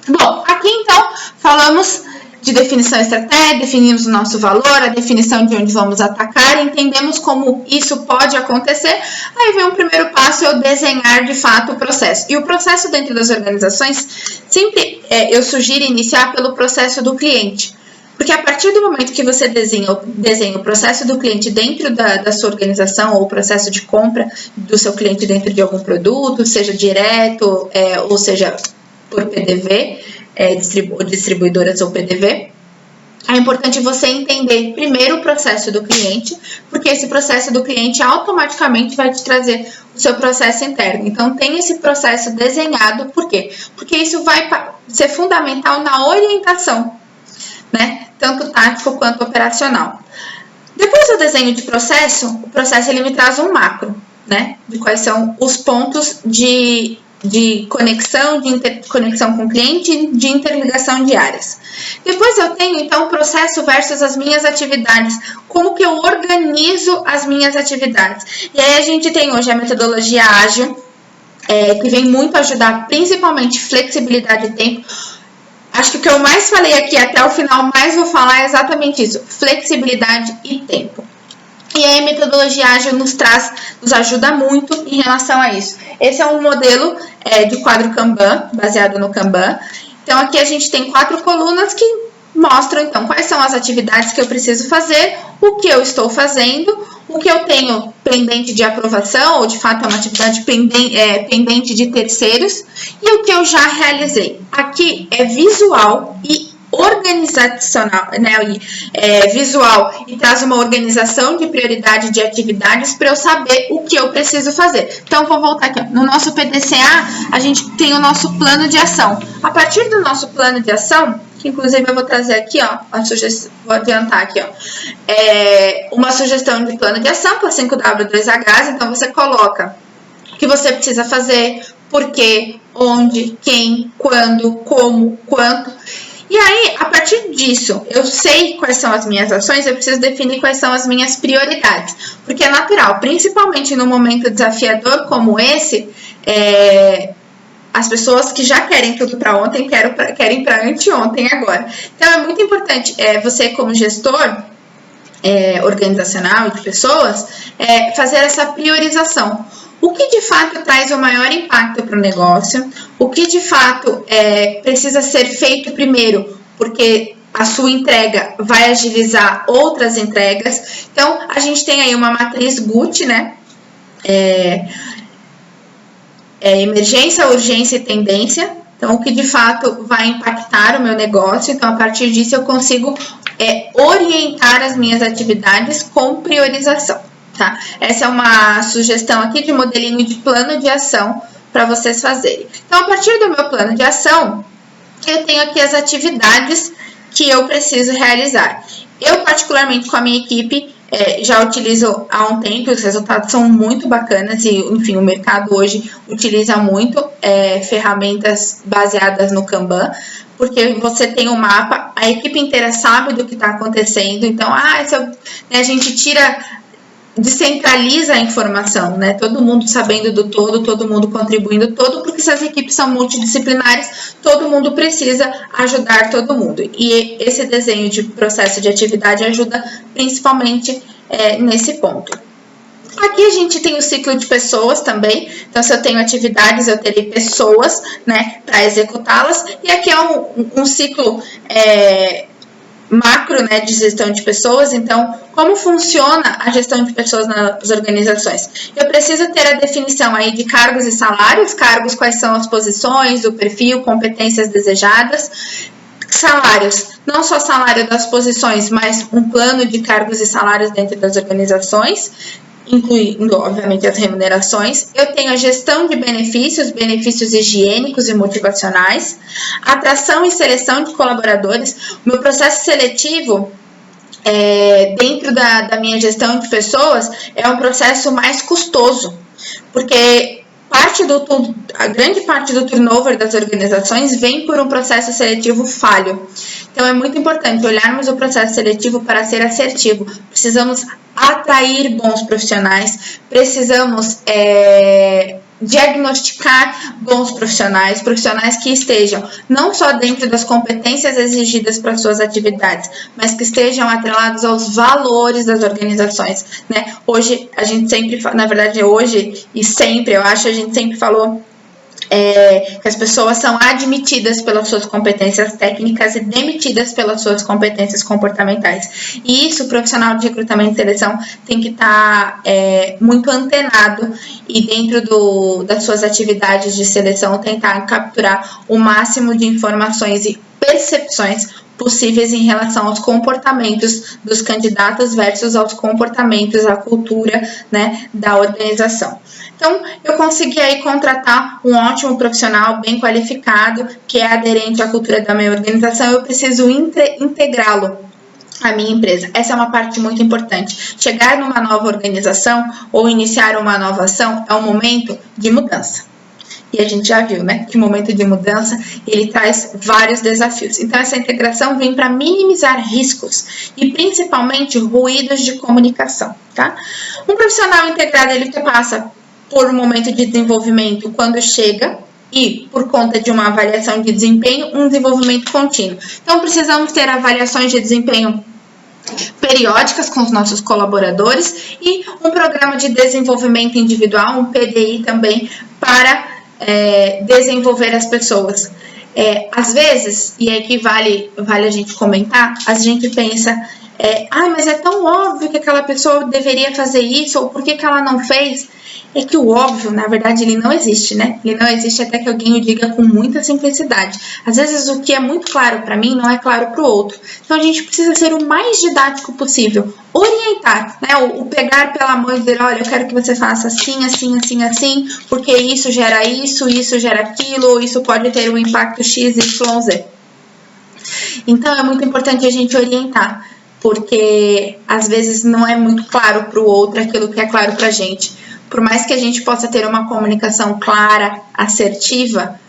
Bom, aqui então falamos de definição estratégica, definimos o nosso valor, a definição de onde vamos atacar, entendemos como isso pode acontecer, aí vem um primeiro passo, eu desenhar de fato o processo. E o processo dentro das organizações, sempre eu sugiro iniciar pelo processo do cliente, porque a partir do momento que você desenha o processo do cliente dentro da sua organização, ou o processo de compra do seu cliente dentro de algum produto, seja direto, ou seja por PDV, distribuidoras ou PDV, é importante você entender primeiro o processo do cliente, porque esse processo do cliente automaticamente vai te trazer o seu processo interno. Então, tem esse processo desenhado, por quê? Porque isso vai ser fundamental na orientação, né? Tanto tático quanto operacional. Depois do desenho de processo, o processo ele me traz um macro, né? De quais são os pontos de conexão, de interconexão com o cliente, de interligação de áreas. Depois eu tenho, então, o processo versus as minhas atividades. Como que eu organizo as minhas atividades? E aí a gente tem hoje a metodologia ágil, que vem muito ajudar, principalmente flexibilidade de tempo. Acho que o que eu mais falei aqui até o final, mais vou falar é exatamente isso, flexibilidade e tempo. E aí a metodologia ágil nos ajuda muito em relação a isso. Esse é um modelo de quadro Kanban, baseado no Kanban. Então aqui a gente tem 4 colunas que mostram então quais são as atividades que eu preciso fazer, o que eu estou fazendo, o que eu tenho pendente de aprovação, ou de fato é uma atividade pendente de terceiros, e o que eu já realizei. Aqui é visual e organizacional, né, visual, e traz uma organização de prioridade de atividades para eu saber o que eu preciso fazer. Então, vou voltar aqui. No nosso PDCA, a gente tem o nosso plano de ação. A partir do nosso plano de ação, que inclusive eu vou trazer aqui, ó, a sugestão, vou adiantar aqui, ó, uma sugestão de plano de ação com 5W2Hs, então você coloca o que você precisa fazer, por quê, onde, quem, quando, como, quanto. E aí, a partir disso, eu sei quais são as minhas ações, eu preciso definir quais são as minhas prioridades. Porque é natural, principalmente num momento desafiador como esse, as pessoas que já querem tudo para ontem, querem para anteontem agora. Então, é muito importante você, como gestor organizacional e de pessoas, fazer essa priorização. O que de fato traz o maior impacto para o negócio, o que de fato precisa ser feito primeiro, porque a sua entrega vai agilizar outras entregas. Então, a gente tem aí uma matriz GUT, né? Emergência, urgência e tendência. Então, o que de fato vai impactar o meu negócio. Então, a partir disso, eu consigo orientar as minhas atividades com priorização. Tá? Essa é uma sugestão aqui de modelinho de plano de ação para vocês fazerem. Então, a partir do meu plano de ação, eu tenho aqui as atividades que eu preciso realizar. Eu, particularmente com a minha equipe, já utilizo há um tempo, os resultados são muito bacanas e, enfim, o mercado hoje utiliza muito ferramentas baseadas no Kanban, porque você tem um mapa, a equipe inteira sabe do que está acontecendo, então, a gente tira descentraliza a informação, né? Todo mundo sabendo do todo, todo mundo contribuindo todo, porque se as equipes são multidisciplinares, todo mundo precisa ajudar todo mundo. E esse desenho de processo de atividade ajuda principalmente nesse ponto. Aqui a gente tem o ciclo de pessoas também, então se eu tenho atividades, eu terei pessoas, né, para executá-las, e aqui é um ciclo macro, né, de gestão de pessoas. Então, como funciona a gestão de pessoas nas organizações? Eu preciso ter a definição aí de cargos e salários, cargos, quais são as posições, o perfil, competências desejadas, salários, não só salário das posições, mas um plano de cargos e salários dentro das organizações, incluindo, obviamente, as remunerações. Eu tenho a gestão de benefícios, benefícios higiênicos e motivacionais, atração e seleção de colaboradores. O meu processo seletivo, dentro da minha gestão de pessoas, é um processo mais custoso, porque a grande parte do turnover das organizações vem por um processo seletivo falho. Então, é muito importante olharmos o processo seletivo para ser assertivo. Precisamos atrair bons profissionais, precisamos diagnosticar bons profissionais, profissionais que estejam não só dentro das competências exigidas para suas atividades, mas que estejam atrelados aos valores das organizações, né? Hoje, a gente sempre, na verdade, hoje e sempre, eu acho, a gente sempre falou que as pessoas são admitidas pelas suas competências técnicas e demitidas pelas suas competências comportamentais. E isso, o profissional de recrutamento e seleção tem que estar muito antenado e dentro das suas atividades de seleção tentar capturar o máximo de informações e percepções possíveis em relação aos comportamentos dos candidatos versus aos comportamentos, à cultura, né, da organização. Então, eu consegui aí contratar um ótimo profissional, bem qualificado, que é aderente à cultura da minha organização. Eu preciso integrá-lo à minha empresa. Essa é uma parte muito importante. Chegar numa nova organização ou iniciar uma nova ação é um momento de mudança. E a gente já viu, né, que o momento de mudança, ele traz vários desafios. Então, essa integração vem para minimizar riscos e, principalmente, ruídos de comunicação, tá? Um profissional integrado, ele passa por um momento de desenvolvimento quando chega e, por conta de uma avaliação de desempenho, um desenvolvimento contínuo. Então, precisamos ter avaliações de desempenho periódicas com os nossos colaboradores e um programa de desenvolvimento individual, um PDI também, para desenvolver as pessoas. Às vezes, e aqui vale a gente comentar, a gente pensa, mas é tão óbvio que aquela pessoa deveria fazer isso, ou por que ela não fez? É que o óbvio, na verdade, ele não existe, né? Ele não existe até que alguém o diga com muita simplicidade. Às vezes, o que é muito claro para mim não é claro para o outro. Então, a gente precisa ser o mais didático possível. Orientar, né? O pegar pela mão e dizer, olha, eu quero que você faça assim, assim, assim, assim, porque isso gera aquilo, ou isso pode ter um impacto X, Y, Z. Então, é muito importante a gente orientar, porque às vezes não é muito claro para o outro aquilo que é claro para a gente. Por mais que a gente possa ter uma comunicação clara, assertiva,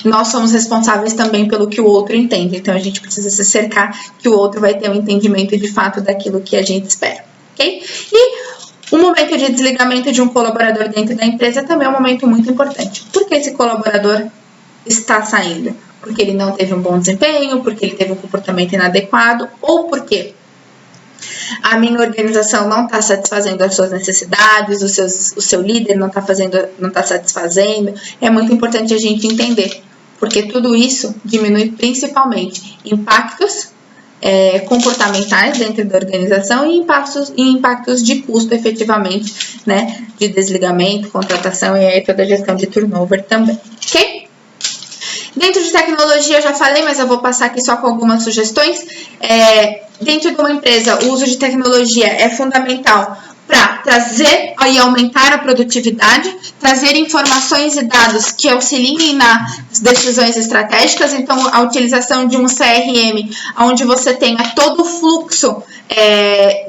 nós somos responsáveis também pelo que o outro entende. Então, a gente precisa se cercar que o outro vai ter um entendimento de fato daquilo que a gente espera, ok? E o momento de desligamento de um colaborador dentro da empresa também é um momento muito importante. Por que esse colaborador está saindo? Porque ele não teve um bom desempenho, porque ele teve um comportamento inadequado, ou porque a minha organização não está satisfazendo as suas necessidades, o seu líder não está satisfazendo. É muito importante a gente entender, porque tudo isso diminui principalmente impactos comportamentais dentro da organização e impactos de custo efetivamente, né, de desligamento, contratação e aí toda a gestão de turnover também, ok? Dentro de tecnologia eu já falei, mas eu vou passar aqui só com algumas sugestões. Dentro de uma empresa, o uso de tecnologia é fundamental para trazer e aumentar a produtividade, trazer informações e dados que auxiliem nas decisões estratégicas. Então, a utilização de um CRM, onde você tenha todo o fluxo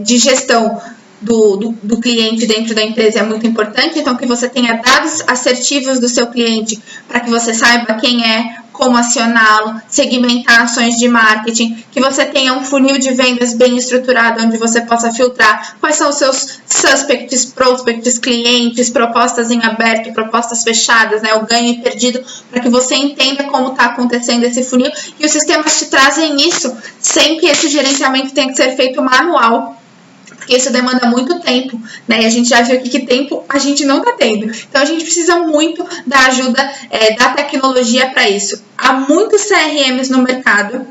de gestão do cliente dentro da empresa é muito importante. Então, que você tenha dados assertivos do seu cliente para que você saiba quem é, como acioná-lo, segmentar ações de marketing, que você tenha um funil de vendas bem estruturado, onde você possa filtrar quais são os seus suspects, prospects, clientes, propostas em aberto, propostas fechadas, né, o ganho e perdido, para que você entenda como está acontecendo esse funil, e os sistemas te trazem isso sem que esse gerenciamento tenha que ser feito manual, porque isso demanda muito tempo, né? E a gente já viu aqui que tempo a gente não está tendo. Então, a gente precisa muito da ajuda da tecnologia para isso. Há muitos CRMs no mercado,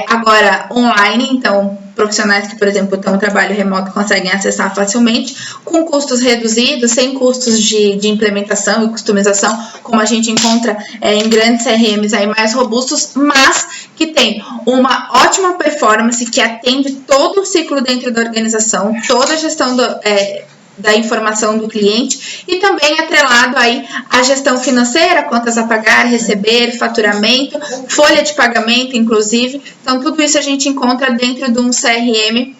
agora online, então profissionais que, por exemplo, estão no trabalho remoto conseguem acessar facilmente, com custos reduzidos, sem custos de implementação e customização, como a gente encontra em grandes CRMs aí mais robustos, mas que tem uma ótima performance, que atende todo o ciclo dentro da organização, toda a gestão da informação do cliente, e também atrelado aí a gestão financeira, contas a pagar, receber, faturamento, folha de pagamento, inclusive. Então, tudo isso a gente encontra dentro de um CRM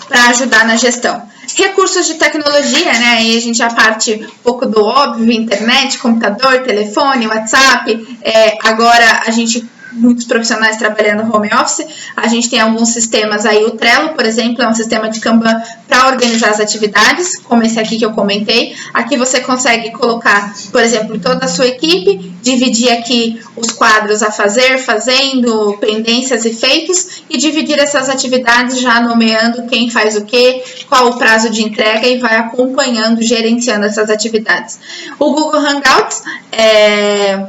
para ajudar na gestão. Recursos de tecnologia, né? Aí a gente já parte um pouco do óbvio: internet, computador, telefone, WhatsApp. Agora a gente, muitos profissionais trabalhando home office, a gente tem alguns sistemas aí, o Trello, por exemplo, é um sistema de Kanban para organizar as atividades, como esse aqui que eu comentei. Aqui você consegue colocar, por exemplo, toda a sua equipe, dividir aqui os quadros a fazer, fazendo, pendências e feitos, e dividir essas atividades já nomeando quem faz o quê, qual o prazo de entrega, e vai acompanhando, gerenciando essas atividades. O Google Hangouts é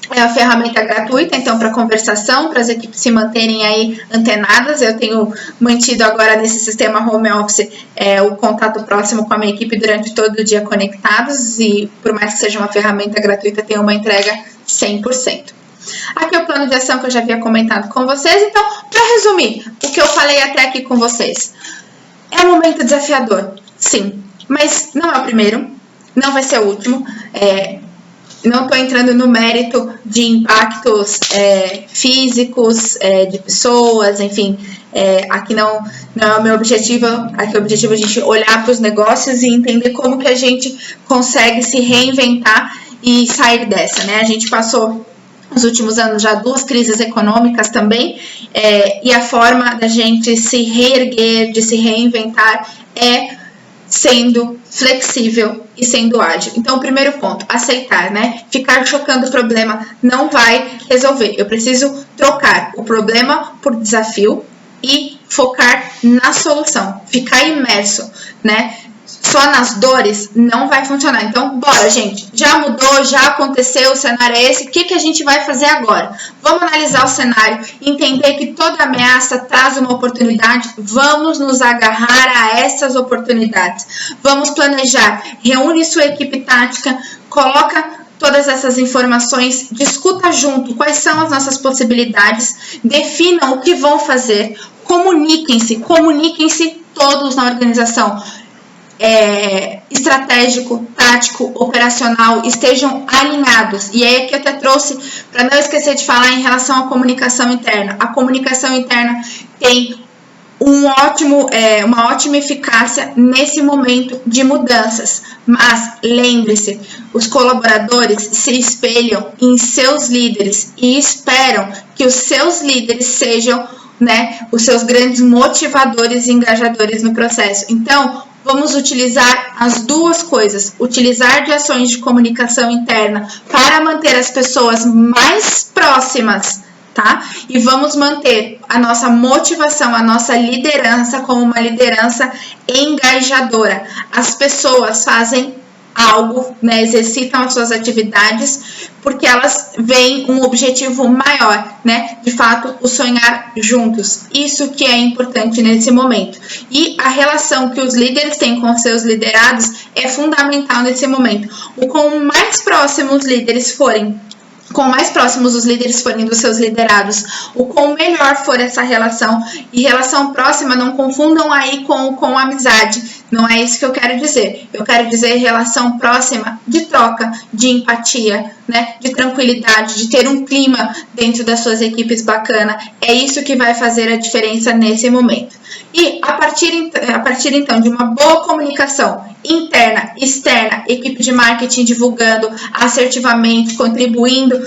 uma ferramenta gratuita, então, para conversação, para as equipes se manterem aí antenadas. Eu tenho mantido agora nesse sistema home office o contato próximo com a minha equipe durante todo o dia conectados, e por mais que seja uma ferramenta gratuita, tem uma entrega 100%. Aqui é o plano de ação que eu já havia comentado com vocês. Então, para resumir o que eu falei até aqui com vocês, é um momento desafiador, sim, mas não é o primeiro, não vai ser o último. Não estou entrando no mérito de impactos físicos, de pessoas, enfim. Aqui não é o meu objetivo. Aqui o objetivo é a gente olhar para os negócios e entender como que a gente consegue se reinventar e sair dessa, né? A gente passou nos últimos anos já 2 crises econômicas também, e a forma da gente se reerguer, de se reinventar, sendo flexível e sendo ágil. Então, o primeiro ponto, aceitar, né? Ficar chocando o problema não vai resolver. Eu preciso trocar o problema por desafio e focar na solução. Ficar imerso, né? Só nas dores não vai funcionar. Então, bora, gente. Já mudou, já aconteceu, o cenário é esse. O que a gente vai fazer agora? Vamos analisar o cenário, entender que toda ameaça traz uma oportunidade. Vamos nos agarrar a essas oportunidades. Vamos planejar. Reúne sua equipe tática, coloca todas essas informações, discuta junto quais são as nossas possibilidades, definam o que vão fazer, comuniquem-se todos na organização. Estratégico, tático, operacional, estejam alinhados. E aí que eu até trouxe, para não esquecer de falar em relação à comunicação interna. A comunicação interna tem uma ótima eficácia nesse momento de mudanças. Mas lembre-se, os colaboradores se espelham em seus líderes e esperam que os seus líderes sejam, né, os seus grandes motivadores e engajadores no processo. Então, vamos utilizar as duas coisas, utilizar de ações de comunicação interna para manter as pessoas mais próximas, tá? E vamos manter a nossa motivação, a nossa liderança como uma liderança engajadora. As pessoas fazem algo, né, exercitam as suas atividades porque elas veem um objetivo maior, né, de fato, o sonhar juntos. Isso que é importante nesse momento. E a relação que os líderes têm com seus liderados é fundamental nesse momento. O quanto mais próximos os líderes forem dos seus liderados, o quão melhor for essa relação. E relação próxima, não confundam aí com amizade. Não é isso que eu quero dizer. Eu quero dizer relação próxima de troca, de empatia, né? De tranquilidade, de ter um clima dentro das suas equipes bacana. É isso que vai fazer a diferença nesse momento. E a partir então de uma boa comunicação interna, externa, equipe de marketing divulgando assertivamente, contribuindo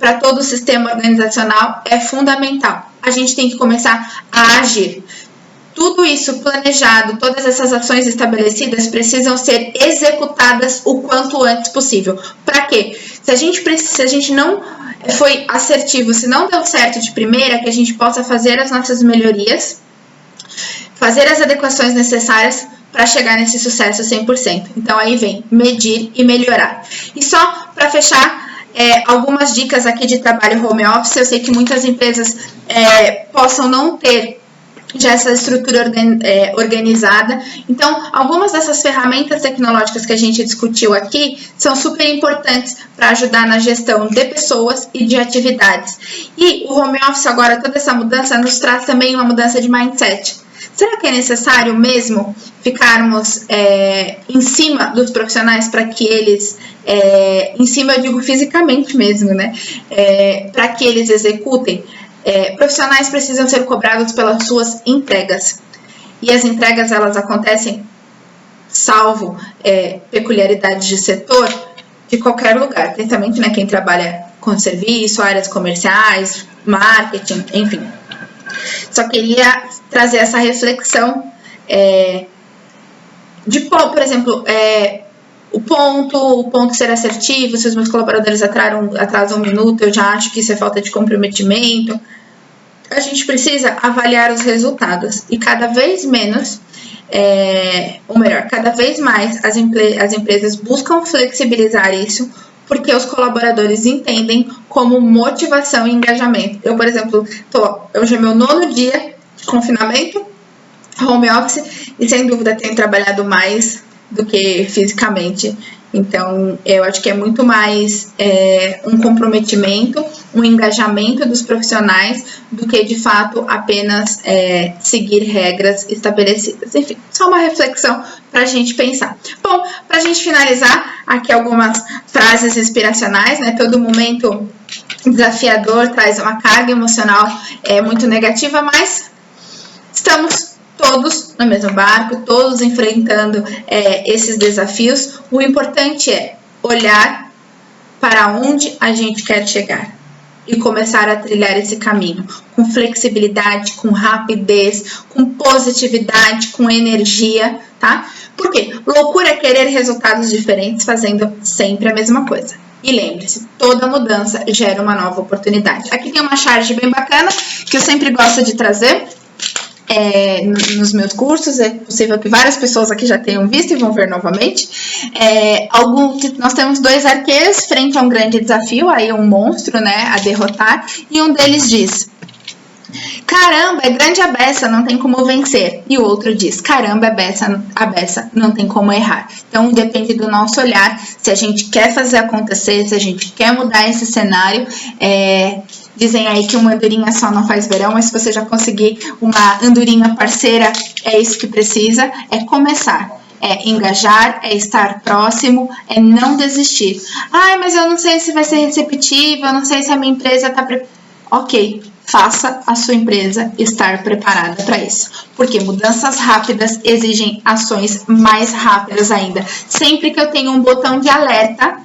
para todo o sistema organizacional, é fundamental. A gente tem que começar a agir. Tudo isso planejado, todas essas ações estabelecidas precisam ser executadas o quanto antes possível. Para quê? Se a gente não foi assertivo, se não deu certo de primeira, que a gente possa fazer as nossas melhorias, fazer as adequações necessárias para chegar nesse sucesso 100%. Então aí vem medir e melhorar. E só para fechar, algumas dicas aqui de trabalho home office. Eu sei que muitas empresas possam não ter já essa estrutura organizada. Então, algumas dessas ferramentas tecnológicas que a gente discutiu aqui são super importantes para ajudar na gestão de pessoas e de atividades. E o home office agora, toda essa mudança, nos traz também uma mudança de mindset. Será que é necessário mesmo ficarmos em cima dos profissionais para que eles, em cima eu digo fisicamente mesmo, né? Para que eles executem? Profissionais precisam ser cobrados pelas suas entregas. E as entregas, elas acontecem, salvo peculiaridades de setor, de qualquer lugar. Principalmente, né, quem trabalha com serviço, áreas comerciais, marketing, enfim. Só queria trazer essa reflexão de, por exemplo, o ponto ser assertivo. Se os meus colaboradores atrasam um minuto, eu já acho que isso é falta de comprometimento. A gente precisa avaliar os resultados e cada vez menos, ou melhor, cada vez mais as empresas buscam flexibilizar isso, porque os colaboradores entendem como motivação e engajamento. Eu, por exemplo, hoje é meu 9º dia de confinamento, home office, e sem dúvida tenho trabalhado mais do que fisicamente. Então, eu acho que é muito mais um comprometimento, um engajamento dos profissionais do que, de fato, apenas seguir regras estabelecidas. Enfim, só uma reflexão para a gente pensar. Bom, para a gente finalizar, aqui algumas frases inspiracionais, né? Todo momento desafiador traz uma carga emocional muito negativa, mas estamos todos no mesmo barco, todos enfrentando esses desafios. O importante é olhar para onde a gente quer chegar e começar a trilhar esse caminho com flexibilidade, com rapidez, com positividade, com energia, tá? Por quê? Loucura é querer resultados diferentes fazendo sempre a mesma coisa. E lembre-se, toda mudança gera uma nova oportunidade. Aqui tem uma charge bem bacana que eu sempre gosto de trazer nos meus cursos. É possível que várias pessoas aqui já tenham visto e vão ver novamente. Nós temos 2 arqueiros frente a um grande desafio, aí um monstro, né, a derrotar, e um deles diz: caramba, é grande a beça, não tem como vencer. E o outro diz: caramba, a beça, não tem como errar. Então, depende do nosso olhar, se a gente quer fazer acontecer, se a gente quer mudar esse cenário. Dizem aí que uma andorinha só não faz verão, mas se você já conseguir uma andorinha parceira, é isso que precisa, é começar. É engajar, é estar próximo, é não desistir. Ai, mas eu não sei se vai ser receptivo, eu não sei se a minha empresa está preparada. Ok, faça a sua empresa estar preparada para isso. Porque mudanças rápidas exigem ações mais rápidas ainda. Sempre que eu tenho um botão de alerta,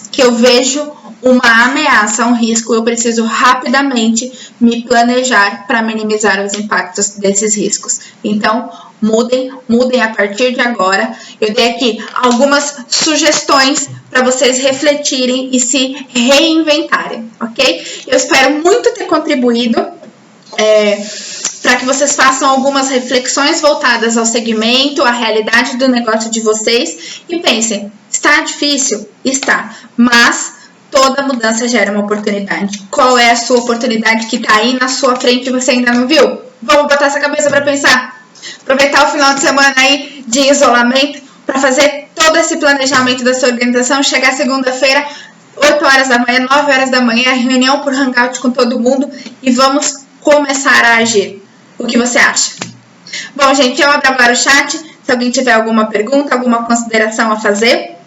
que eu vejo uma ameaça, um risco, eu preciso rapidamente me planejar para minimizar os impactos desses riscos. Então, mudem a partir de agora. Eu dei aqui algumas sugestões para vocês refletirem e se reinventarem, ok? Eu espero muito ter contribuído para que vocês façam algumas reflexões voltadas ao segmento, à realidade do negócio de vocês e pensem, está difícil? Está, mas toda mudança gera uma oportunidade. Qual é a sua oportunidade que está aí na sua frente e você ainda não viu? Vamos botar essa cabeça para pensar. Aproveitar o final de semana aí de isolamento para fazer todo esse planejamento da sua organização. Chegar segunda-feira, 8 horas da manhã, 9 horas da manhã, reunião por hangout com todo mundo e vamos começar a agir. O que você acha? Bom, gente, eu abro agora o chat. Se alguém tiver alguma pergunta, alguma consideração a fazer.